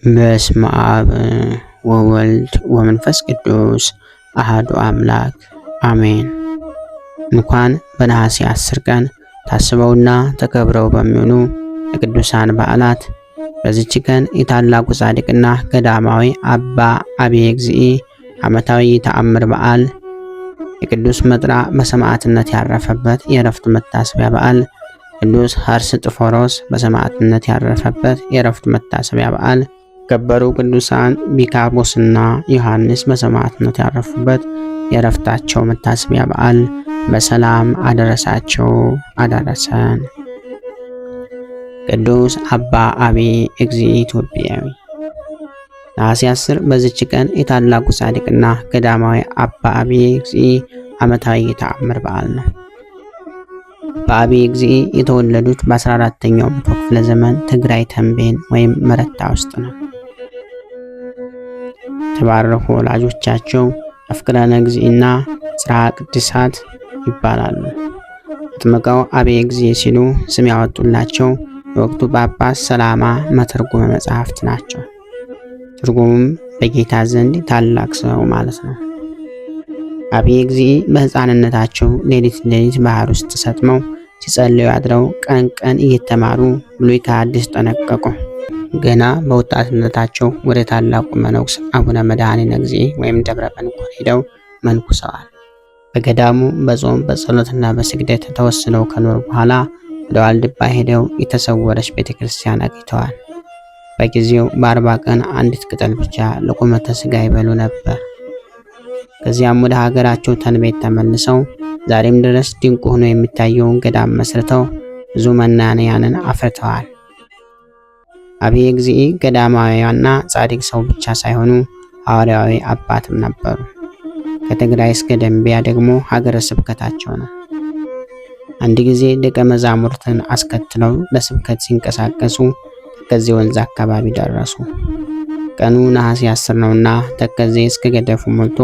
በስመ አብ ወወልድ ወመንፈስ ቅዱስ አሐዱ አምላክ አሜን። እንኳን በነሐሴ 10 ቀን ታስበውና ተከብረው በሚውሉ የቅዱሳን በዓላት በዚች ቀን የታላቁ ጻድቅና ገዳማዊ አባ አብየ እግዚእ ዓመታዊ ተአምር በዓል፣ የቅዱስ መጥራ በሰማዕትነት ያረፈበት የዕረፍቱ መታሰቢያ በዓል፣ ቅዱስ ሐርስጥፎሮስ በሰማዕትነት ያረፈበት የዕረፍቱ መታሰቢያ በዓል፣ ከበሩ ቅዱሳን ቢካቦስና ዮሐንስ በሰማዕትነት ያረፉበት የዕረፍታቸው መታሰቢያ በዓል በሰላም አደረሳቸው አደረሰን። ቅዱስ አባ አብየ እግዚእ ኢትዮጵያዊ። ነሐሴ 10 በዚች ቀን የታላቁ ጻድቅና ገዳማዊ አባ አብየ እግዚእ ዓመታዊ የተአምር በዓል ነው። በአብየ እግዚእ የተወለዱት በ14ኛው መቶ ክፍለ ዘመን ትግራይ ተንቤን ወይም መረታ ውስጥ ነው። የተባረኩ ወላጆቻቸው አፍቅረነ እግዚእና ጽርሐ ቅድሳት ይባላሉ። አጥምቀው አብየ እግዚእ ሲሉ ስም ያወጡላቸው የወቅቱ ጳጳስ ሰላማ መተርጉመ መጽሐፍት ናቸው። ትርጉሙም በጌታ ዘንድ ታላቅ ሰው ማለት ነው። አብየ እግዚእ በሕፃንነታቸው ሌሊት ባህር ውስጥ ሰጥመው ሲጸልዩ አድረው ቀን ቀን እየተማሩ ብሉይ ከሐዲስ ጠነቀቁ። ገና በወጣትነታቸው ወደ ታላቁ መነኩስ አቡነ መድኃኒነ እግዚእ ወይም ደብረ መንኮር ሄደው መንኩሰዋል። በገዳሙ በጾም በጸሎትና በስግደት ተወስነው ከኖሩ በኋላ ወደ ዋልድባ ሄደው የተሰወረች ቤተክርስቲያን አግኝተዋል። በጊዜው በ40 ቀን አንዲት ቅጠል ብቻ ለቁመተ ሥጋ ይበሉ ነበር። ከዚያም ወደ ሀገራቸው ተንቤት ተመልሰው ዛሬም ድረስ ድንቅ ሆኖ የሚታየውን ገዳም መስርተው ብዙ መናንያንን አፍርተዋል። አብየ እግዚእ ገዳማዊና ጻድቅ ሰው ብቻ ሳይሆኑ ሐዋርያዊ አባትም ነበሩ። ከትግራይ እስከ ደንቢያ ደግሞ ሀገረ ስብከታቸው ነው። አንድ ጊዜ ደቀ መዛሙርትን አስከትለው ለስብከት ሲንቀሳቀሱ ተከዜ ወንዝ አካባቢ ደረሱ። ቀኑ ነሐሴ 10 ነውና ተከዜ እስከ ገደፉ ሞልቶ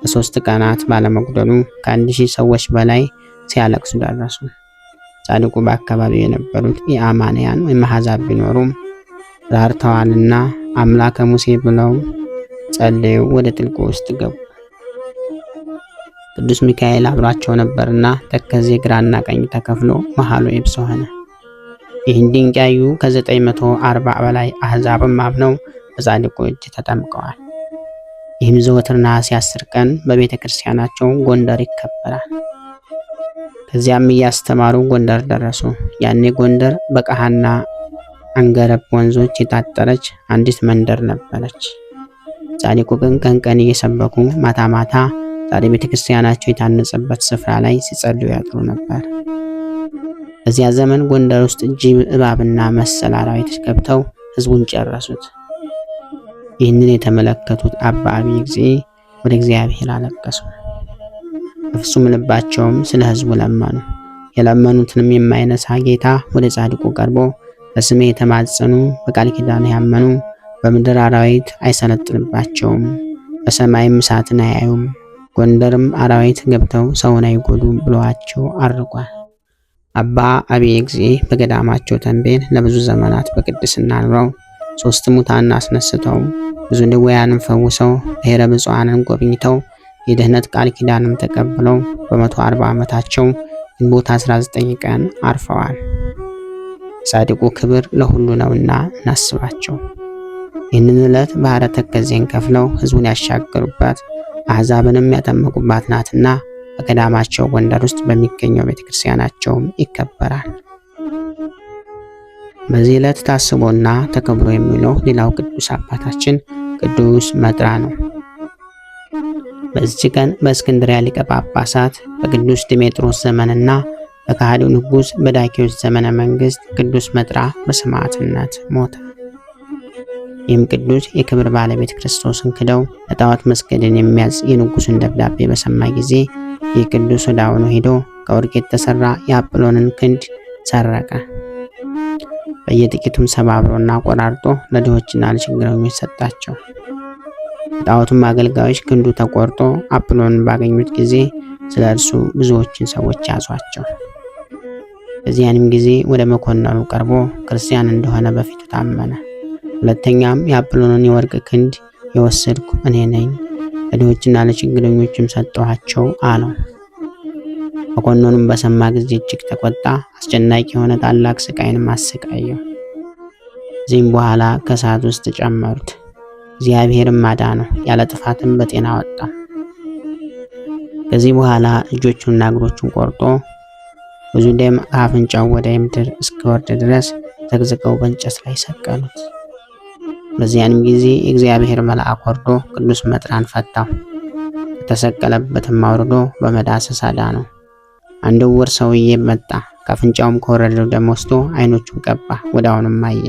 በ3 ቀናት ባለመጉደሉ ከ1000 ሰዎች በላይ ሲያለቅሱ ደረሱ። ጻድቁ በአካባቢው የነበሩት የአማንያን ወይም አሕዛብ ቢኖሩም ራርተዋልና አምላከ ሙሴ ብለው ጸልየው ወደ ጥልቁ ውስጥ ገቡ። ቅዱስ ሚካኤል አብሯቸው ነበርና ተከዜ ግራና ቀኝ ተከፍሎ መሃሉ የብስ ሆነ። ይህን ድንቅ ያዩ ከ940 በላይ አሕዛብም አምነው በጻድቁ እጅ ተጠምቀዋል። ይህም ዘወትር ነሐሴ 10 ቀን በቤተ ክርስቲያናቸው ጎንደር ይከበራል። ከዚያም እያስተማሩ ጎንደር ደረሱ። ያኔ ጎንደር በቀሃና አንገረብ ወንዞች የታጠረች አንዲት መንደር ነበረች። ጻድቁ ግን ቀን ቀን እየሰበኩ ማታ ማታ ዛሬ ቤተ ክርስቲያናቸው የታነጸበት ስፍራ ላይ ሲጸልዩ ያድሩ ነበር። በዚያ ዘመን ጎንደር ውስጥ ጅብ፣ እባብና መሰል አራዊት ገብተው ሕዝቡን ጨረሱት። ይህንን የተመለከቱት አባ አብየ እግዚእ ወደ እግዚአብሔር አለቀሱ። በፍጹም ልባቸውም ስለ ሕዝቡ ለመኑ። የለመኑትንም የማይነሳ ጌታ ወደ ጻድቁ ቀርቦ በስሜ የተማጸኑ በቃል ኪዳን ያመኑ በምድር አራዊት አይሰለጥንባቸውም፣ በሰማይም እሳትን አያዩም፣ ጎንደርም አራዊት ገብተው ሰውን አይጎዱም ብለዋቸው አርጓል። አባ አብየ እግዚእ በገዳማቸው ተንቤን ለብዙ ዘመናት በቅድስና ኑረው 3 ሙታን አስነስተው ብዙ ድውያንን ፈውሰው ብሔረ ብፁዓንን ጎብኝተው የድህነት ቃል ኪዳንም ተቀብለው በ140 ዓመታቸው ግንቦት 19 ቀን አርፈዋል። ጻድቁ ክብር ለሁሉ ነውና እናስባቸው። ይህንን ዕለት ባህረ ተከዜን ከፍለው ሕዝቡን ያሻገሩባት አሕዛብንም ያጠመቁባት ናትና በገዳማቸው ጎንደር ውስጥ በሚገኘው ቤተክርስቲያናቸውም ይከበራል። በዚህ ዕለት ታስቦና ተከብሮ የሚውለው ሌላው ቅዱስ አባታችን ቅዱስ መጥራ ነው። በዚህ ቀን በእስክንድርያ ሊቀ ጳጳሳት በቅዱስ ዲሜጥሮስ ዘመንና በከሃዲው ንጉሥ በዳኪዎስ ዘመነ መንግስት ቅዱስ መጥራ በሰማዕትነት ሞተ። ይህም ቅዱስ የክብር ባለቤት ክርስቶስን ክደው ለጣዖት መስገድን የሚያዝ የንጉሱን ደብዳቤ በሰማ ጊዜ ይህ ቅዱስ ወዲያውኑ ሄዶ ከወርቅ የተሰራ የአጵሎንን ክንድ ሰረቀ። በየጥቂቱም ሰባብሮና ቆራርጦ ለድሆችና ለችግረኞች ሰጣቸው። ጣዖቱም አገልጋዮች ክንዱ ተቆርጦ አጵሎንን ባገኙት ጊዜ ስለ እርሱ ብዙዎችን ሰዎች ያዟቸው። በዚያንም ጊዜ ወደ መኮንኑ ቀርቦ ክርስቲያን እንደሆነ በፊቱ ታመነ። ሁለተኛም የአጵሎንን የወርቅ ክንድ የወሰድኩ እኔ ነኝ፣ ለድሆችና ለችግረኞችም ሰጠኋቸው አለው። መኮንኑም በሰማ ጊዜ እጅግ ተቆጣ። አስጨናቂ የሆነ ታላቅ ስቃይንም አሰቃየው። ከዚህም በኋላ ከእሳት ውስጥ ጨመሩት። እግዚአብሔርም አዳነው፣ ያለ ጥፋትም በጤና ወጣ። ከዚህ በኋላ እጆቹንና እግሮቹን ቆርጦ ብዙ ደም ከአፍንጫው ወደ ምድር እስኪወርድ ድረስ ዘቅዝቀው በእንጨት ላይ ሰቀሉት። በዚያንም ጊዜ የእግዚአብሔር መልአክ ወርዶ ቅዱስ መጥራን ፈታው። ከተሰቀለበትም አውርዶ በመዳሰስ አዳነው። አንድ ዕውር ሰውዬ መጣ። ከአፍንጫውም ከወረደው ደም ወስዶ ዓይኖቹን ቀባ። ወዲያውኑም አየ።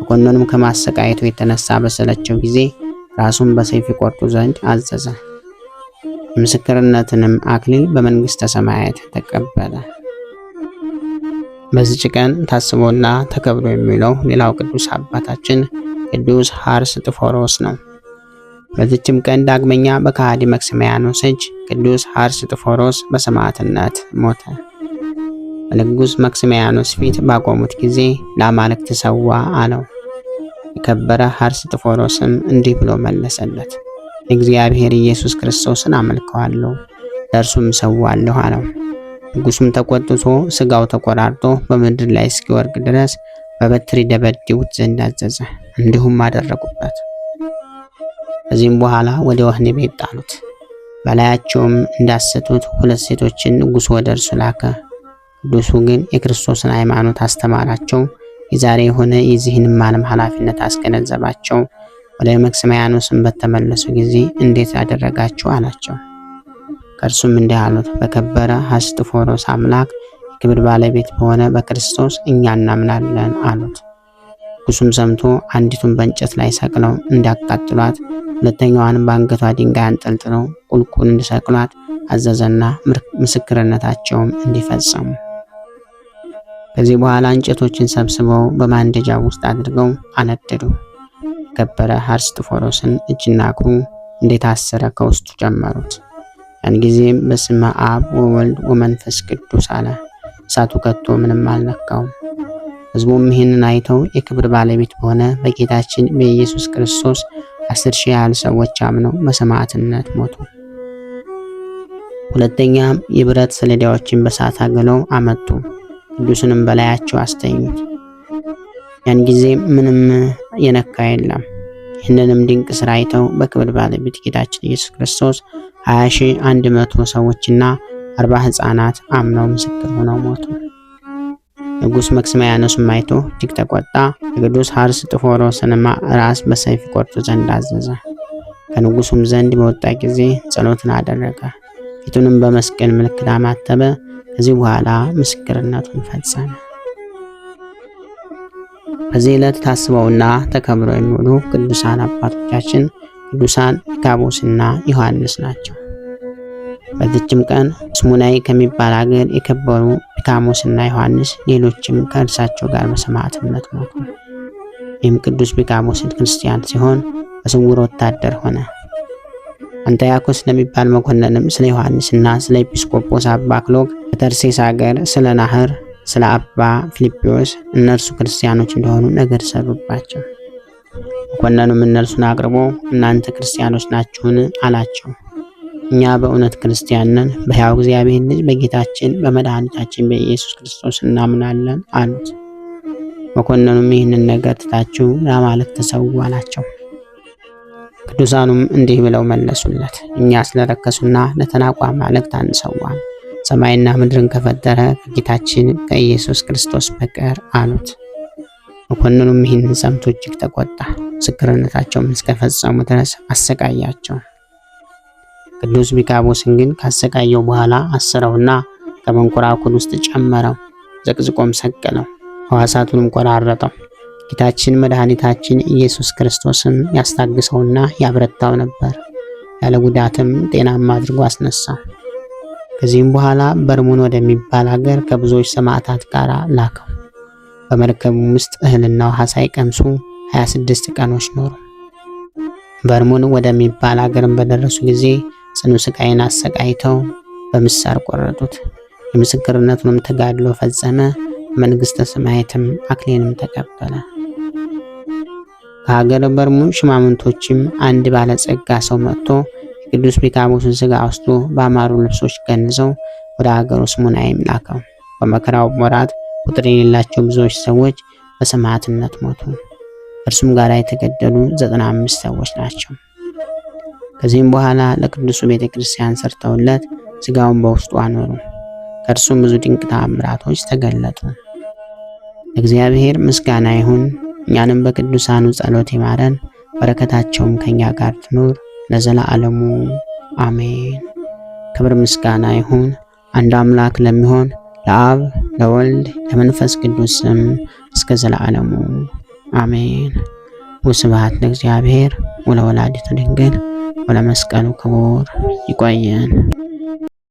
መኮንኑም ከማሰቃየቱ የተነሳ በሰለቸው ጊዜ ራሱን በሰይፍ ይቆርጡ ዘንድ አዘዘ። የምስክርነትንም አክሊል በመንግሥተ ሰማያት ተቀበለ። በዚች ቀን ታስቦና ተከብሮ የሚውለው ሌላው ቅዱስ አባታችን ቅዱስ ሐርስጥፎሮስ ነው። በዚችም ቀን ዳግመኛ በከሃዲ መክስሚያኖስ እጅ ቅዱስ ሐርስጥፎሮስ በሰማዕትነት ሞተ። በንጉሥ መክስሚያኖስ ፊት ባቆሙት ጊዜ ለአማልክት ሰዋ አለው። የከበረ ሐርስጥፎሮስም እንዲህ ብሎ መለሰለት፣ እግዚአብሔር ኢየሱስ ክርስቶስን አመልከዋለሁ፣ ለእርሱም ሰዋለሁ አለው። ንጉሡም ተቆጥቶ ሥጋው ተቆራርጦ በምድር ላይ እስኪወርቅ ድረስ በበትር ይደበድቡት ዘንድ አዘዘ። እንዲሁም አደረጉበት። ከዚህም በኋላ ወደ ወህኒ ቤት ጣሉት። በላያቸውም እንዳሰቱት ሁለት ሴቶችን ንጉሡ ወደ እርሱ ላከ። ቅዱሱ ግን የክርስቶስን ሃይማኖት አስተማራቸው። የዛሬ የሆነ የዚህንም ዓለም ኃላፊነት አስገነዘባቸው። ወደ መክስሚያኖስም በተመለሱ ጊዜ እንዴት አደረጋችሁ አላቸው። ከእርሱም እንዲህ አሉት፣ በከበረ ሐርስጥፎሮስ አምላክ የክብር ባለቤት በሆነ በክርስቶስ እኛ እናምናለን አሉት። ንጉሡም ሰምቶ አንዲቱን በእንጨት ላይ ሰቅለው እንዲያቃጥሏት፣ ሁለተኛዋንም በአንገቷ ድንጋይ አንጠልጥለው ቁልቁል እንዲሰቅሏት አዘዘና ምስክርነታቸውም እንዲፈጸሙ። ከዚህ በኋላ እንጨቶችን ሰብስበው በማንደጃ ውስጥ አድርገው አነደዱ። የከበረ ሐርስጥፎሮስን እጅና እግሩ እንደታሰረ ከውስጡ ጨመሩት። ያን ጊዜም በስመ አብ ወወልድ ወመንፈስ ቅዱስ አለ። እሳቱ ከቶ ምንም አልነካውም። ሕዝቡም ይህንን አይተው የክብር ባለቤት በሆነ በጌታችን በኢየሱስ ክርስቶስ 10,000 ያህል ሰዎች አምነው በሰማዕትነት ሞቱ። ሁለተኛም የብረት ሰሌዳዎችን በእሳት አግለው አመጡ። ቅዱስንም በላያቸው አስተኙት። ያን ጊዜ ምንም የነካ የለም። ይህንንም ድንቅ ስራ አይተው በክብር ባለቤት ጌታችን ኢየሱስ ክርስቶስ 20,100 ሰዎችና 40 ሕፃናት አምነው ምስክር ሆነው ሞቱ። ንጉሥ መክስሚያኖስም አይቶ እጅግ ተቆጣ። የቅዱስ ሐርስጥፎሮስንም ራስ በሰይፍ ቆርጡ ዘንድ አዘዘ። ከንጉሡም ዘንድ በወጣ ጊዜ ጸሎትን አደረገ። ፊቱንም በመስቀል ምልክት አማተበ። ከዚህ በኋላ ምስክርነቱን ፈጸመ። በዚህ ዕለት ታስበውና ተከብረው የሚውሉ ቅዱሳን አባቶቻችን ቅዱሳን ፊካቦስና ዮሐንስ ናቸው። በዚችም ቀን ስሙናይ ከሚባል ሀገር የከበሩ ፊካሞስና ዮሐንስ ሌሎችም ከእርሳቸው ጋር በሰማዕትነት ሞቱ። ይህም ቅዱስ ፊካሞስ ክርስቲያን ሲሆን በስውር ወታደር ሆነ። አንታያኮስ ለሚባል መኮንንም ስለ ዮሐንስና ስለ ኤጲስቆጶስ አባ ክሎግ በተርሴስ ሀገር ስለ ናህር ስለ አባ ፊልጶስ እነርሱ ክርስቲያኖች እንደሆኑ ነገር ሰሩባቸው። መኮንኑም እነርሱን አቅርቦ እናንተ ክርስቲያኖች ናችሁን አላቸው። እኛ በእውነት ክርስቲያን ነን፣ በሕያው እግዚአብሔር ልጅ በጌታችን በመድኃኒታችን በኢየሱስ ክርስቶስ እናምናለን አሉት። መኮንኑም ይህንን ነገር ትታችሁ ለአማልክት ተሰዉ አላቸው። ቅዱሳኑም እንዲህ ብለው መለሱለት፣ እኛ ስለረከሱና ለተናቁ አማልክት አንሰዋም፣ ሰማይና ምድርን ከፈጠረ ከጌታችን ከኢየሱስ ክርስቶስ በቀር አሉት። መኮንኑም ይህንን ሰምቶ እጅግ ተቆጣ። ምስክርነታቸውን እስከፈጸሙ ድረስ አሰቃያቸው። ቅዱስ ፊካቦስን ግን ካሰቃየው በኋላ አሰረውና ከመንኮራኩር ውስጥ ጨመረው፣ ዘቅዝቆም ሰቀለው፣ ሕዋሳቱንም ቆራረጠው። ጌታችን መድኃኒታችን ኢየሱስ ክርስቶስን ያስታግሰውና ያብረታው ነበር። ያለ ጉዳትም ጤናማ አድርጎ አስነሳው። ከዚህም በኋላ በርሙን ወደሚባል ሀገር ከብዙዎች ሰማዕታት ጋር ላከው። በመርከቡም ውስጥ እህልና ውሃ ሳይቀምሱ 26 ቀኖች ኖሩ። በርሙን ወደሚባል ሀገርም በደረሱ ጊዜ ጽኑ ስቃይን አሰቃይተው በምሳር ቆረጡት። የምስክርነቱንም ተጋድሎ ፈጸመ። መንግሥተ ሰማያትም አክሊልንም ተቀበለ። ከሀገረ በርሙ ሽማምንቶችም አንድ ባለጸጋ ሰው መጥቶ የቅዱስ ፒካሞስን ስጋ ወስዶ በአማሩ ልብሶች ገንዘው ወደ ሀገሩ ስሙናይም ላከው። በመከራው ወራት ቁጥር የሌላቸው ብዙዎች ሰዎች በሰማዕትነት ሞቱ። እርሱም ጋር የተገደሉ 95 ሰዎች ናቸው። ከዚህም በኋላ ለቅዱሱ ቤተክርስቲያን ሰርተውለት ስጋውን በውስጡ አኖሩ። ከእርሱም ብዙ ድንቅ ተአምራቶች ተገለጡ። እግዚአብሔር ምስጋና ይሁን። እኛንም በቅዱሳኑ ጸሎት ይማረን፣ በረከታቸውም ከኛ ጋር ትኑር ለዘላለሙ አሜን። ክብር ምስጋና ይሁን አንድ አምላክ ለሚሆን ለአብ ለወልድ ለመንፈስ ቅዱስ ስም እስከ ዘላለሙ አሜን። ወስብሐት ለእግዚአብሔር ወለወላዲቱ ድንግል ወለመስቀሉ ክቡር። ይቆየን።